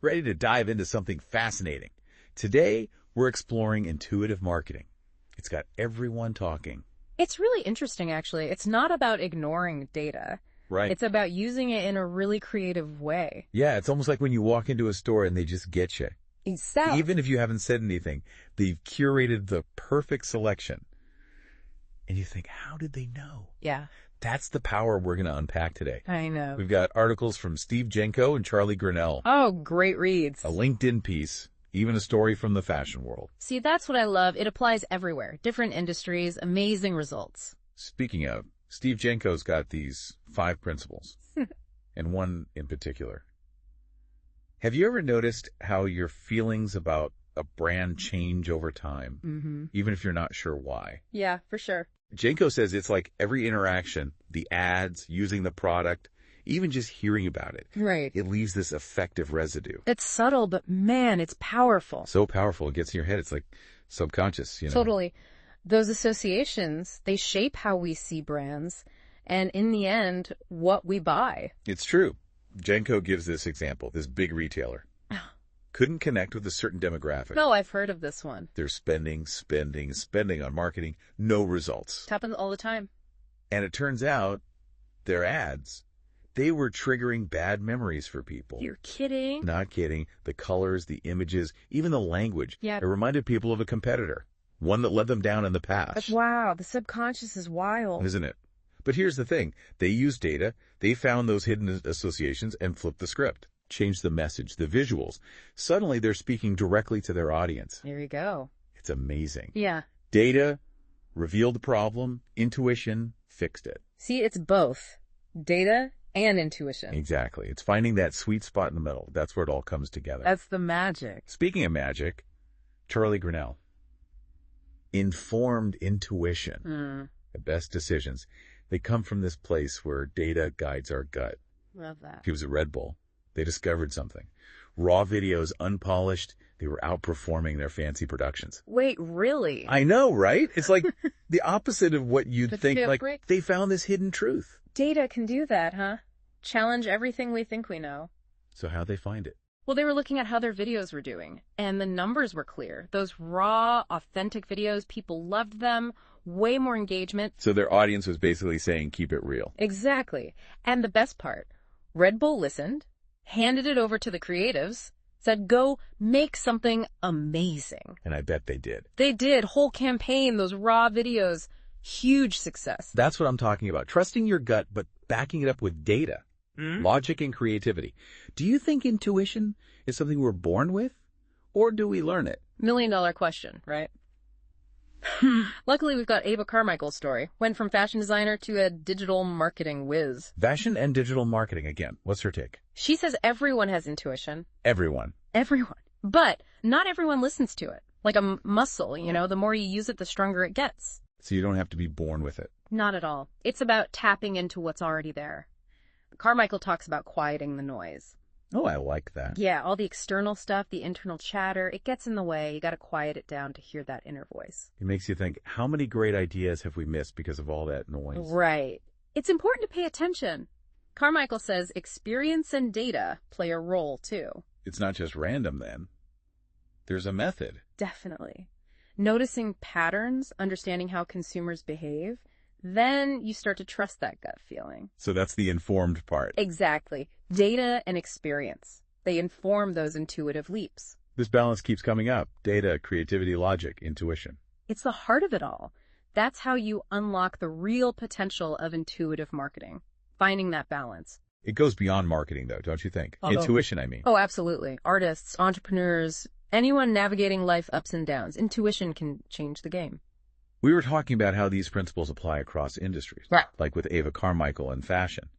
ready to dive into something fascinating. Today, we're exploring intuitive marketing. It's got everyone talking. It's really interesting, actually. It's not about ignoring data. Right. It's about using it in a really creative way. Yeah, it's almost like when you walk into a store and they just get you. Exactly. Even if you haven't said anything, they've curated the perfect selection. And you think, how did they know? Yeah. That's the power we're going to unpack today. I know. We've got articles from Steve Jenko and Charlie Grinnell. Oh, great reads. A LinkedIn piece, even a story from the fashion world. See, that's what I love. It applies everywhere. Different industries, amazing results. Speaking of, Steve Jenko's got these 5 principles, and one in particular. Have you ever noticed how your feelings about a brand change over time, even if you're not sure why? Yeah, for sure. Jenko says it's like every interaction, the ads, using the product, even just hearing about it. Right. It leaves this affective residue. It's subtle, but man, it's powerful. So powerful, it gets in your head. It's like subconscious, you know. Totally. Those associations, they shape how we see brands, and in the end, what we buy. It's true. Jenko gives this example, this big retailer. Couldn't connect with a certain demographic. No, I've heard of this one. They're spending on marketing, no results. It happens all the time. And it turns out, their ads, they were triggering bad memories for people. You're kidding? Not kidding. The colors, the images, even the language. Yeah. It reminded people of a competitor, one that let them down in the past. Wow, the subconscious is wild. Isn't it? But here's the thing. They used data, they found those hidden associations and flipped the script. Changed the message, the visuals. Suddenly, they're speaking directly to their audience. There you go. It's amazing. Yeah. Data revealed the problem. Intuition fixed it. See, it's both data and intuition. Exactly. It's finding that sweet spot in the middle. That's where it all comes together. That's the magic. Speaking of magic, Charlie Grinnell. Informed intuition. The best decisions. They come from this place where data guides our gut. Love that. He was at Red Bull. They discovered something. Raw videos, unpolished, they were outperforming their fancy productions. Wait, really? I know, right? It's like the opposite of what you'd think. Like, break. they found this hidden truth. Data can do that, huh? Challenge everything we think we know. So how'd they find it? Well, they were looking at how their videos were doing, and the numbers were clear. Those raw, authentic videos, people loved them, way more engagement. So their audience was basically saying, keep it real. Exactly. And the best part, Red Bull listened, handed it over to the creatives, said, go make something amazing. And I bet they did. They did. Whole campaign, those raw videos, huge success. That's what I'm talking about. Trusting your gut, but backing it up with data, logic, and creativity. Do you think intuition is something we're born with, or do we learn it? $1 million question, right? Luckily, we've got Ava Carmichael's story. Went from fashion designer to a digital marketing whiz. Fashion and digital marketing again. What's her take? She says everyone has intuition. Everyone. Everyone. But not everyone listens to it. Like a muscle, you know, the more you use it, the stronger it gets. So you don't have to be born with it. Not at all. It's about tapping into what's already there. Carmichael talks about quieting the noise. Oh, I like that. Yeah, all the external stuff, the internal chatter, it gets in the way. You got to quiet it down to hear that inner voice. It makes you think, how many great ideas have we missed because of all that noise? Right. It's important to pay attention. Carmichael says experience and data play a role, too. It's not just random, then. There's a method. Definitely. Noticing patterns, understanding how consumers behave, then you start to trust that gut feeling. So that's the informed part. Exactly. Data and experience. They inform those intuitive leaps. This balance keeps coming up. Data, creativity, logic, intuition. It's the heart of it all. That's how you unlock the real potential of intuitive marketing. Finding that balance. It goes beyond marketing, though, don't you think? Intuition, I mean. Oh, absolutely. Artists, entrepreneurs, anyone navigating life ups and downs. Intuition can change the game. We were talking about how these principles apply across industries, right, like with Ava Carmichael and fashion.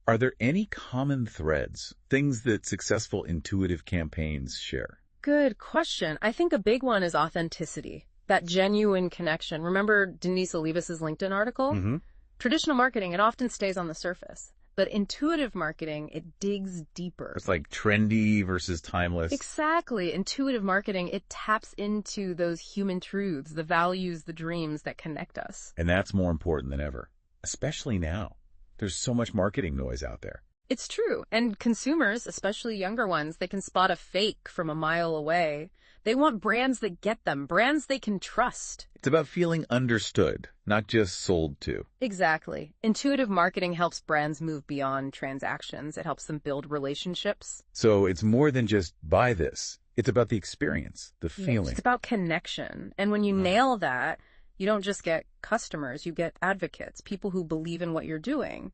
Are there any common threads, things that successful intuitive campaigns share? Good question. I think a big one is authenticity, that genuine connection. Remember Denise Olivas' LinkedIn article? Traditional marketing, it often stays on the surface. But intuitive marketing, it digs deeper. It's like trendy versus timeless. Exactly. Intuitive marketing, it taps into those human truths, the values, the dreams that connect us. And that's more important than ever, especially now. There's so much marketing noise out there. It's true. And consumers, especially younger ones, they can spot a fake from a mile away. They want brands that get them, brands they can trust. It's about feeling understood, not just sold to. Exactly. Intuitive marketing helps brands move beyond transactions. It helps them build relationships. So it's more than just buy this. It's about the experience, the feeling. It's about connection. And when you nail that, you don't just get customers, you get advocates, people who believe in what you're doing.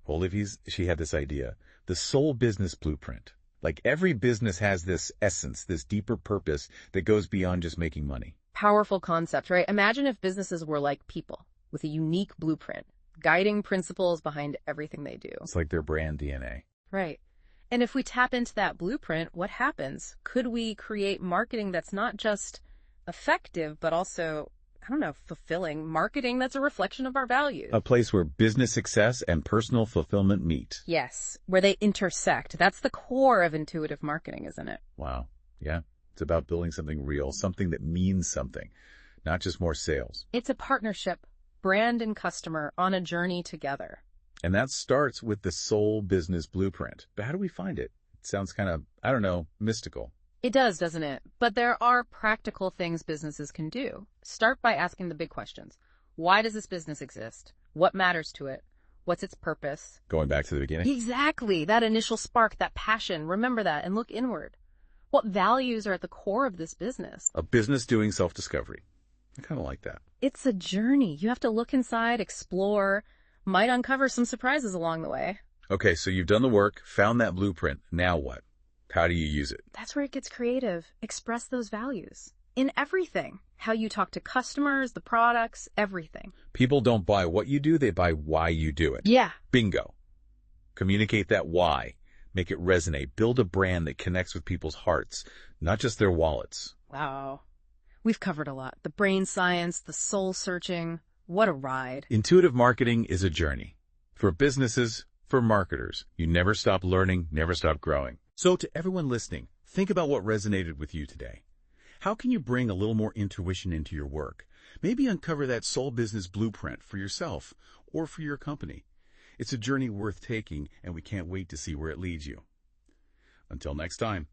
She had this idea, the soul business blueprint. Like every business has this essence, this deeper purpose that goes beyond just making money. Powerful concept, right? Imagine if businesses were like people with a unique blueprint, guiding principles behind everything they do. It's like their brand DNA. Right. And if we tap into that blueprint, what happens? Could we create marketing that's not just effective, but also, I don't know, fulfilling, marketing that's a reflection of our values? A place where business success and personal fulfillment meet. Yes, where they intersect. That's the core of intuitive marketing, isn't it? Wow. Yeah. It's about building something real, something that means something, not just more sales. It's a partnership, brand and customer on a journey together. And that starts with the soul business blueprint. But how do we find it? It sounds kind of, I don't know, mystical. It does, doesn't it? But there are practical things businesses can do. Start by asking the big questions. Why does this business exist? What matters to it? What's its purpose? Going back to the beginning? Exactly. That initial spark, that passion. Remember that and look inward. What values are at the core of this business? A business doing self-discovery. I kind of like that. It's a journey. You have to look inside, explore, might uncover some surprises along the way. Okay, so you've done the work, found that blueprint. Now what? How do you use it? That's where it gets creative. Express those values in everything. How you talk to customers, the products, everything. People don't buy what you do, they buy why you do it. Yeah. Bingo. Communicate that why. Make it resonate. Build a brand that connects with people's hearts, not just their wallets. Wow. We've covered a lot. The brain science, the soul searching. What a ride. Intuitive marketing is a journey. For businesses, for marketers. You never stop learning, never stop growing. So to everyone listening, think about what resonated with you today. How can you bring a little more intuition into your work? Maybe uncover that soul business blueprint for yourself or for your company. It's a journey worth taking, and we can't wait to see where it leads you. Until next time.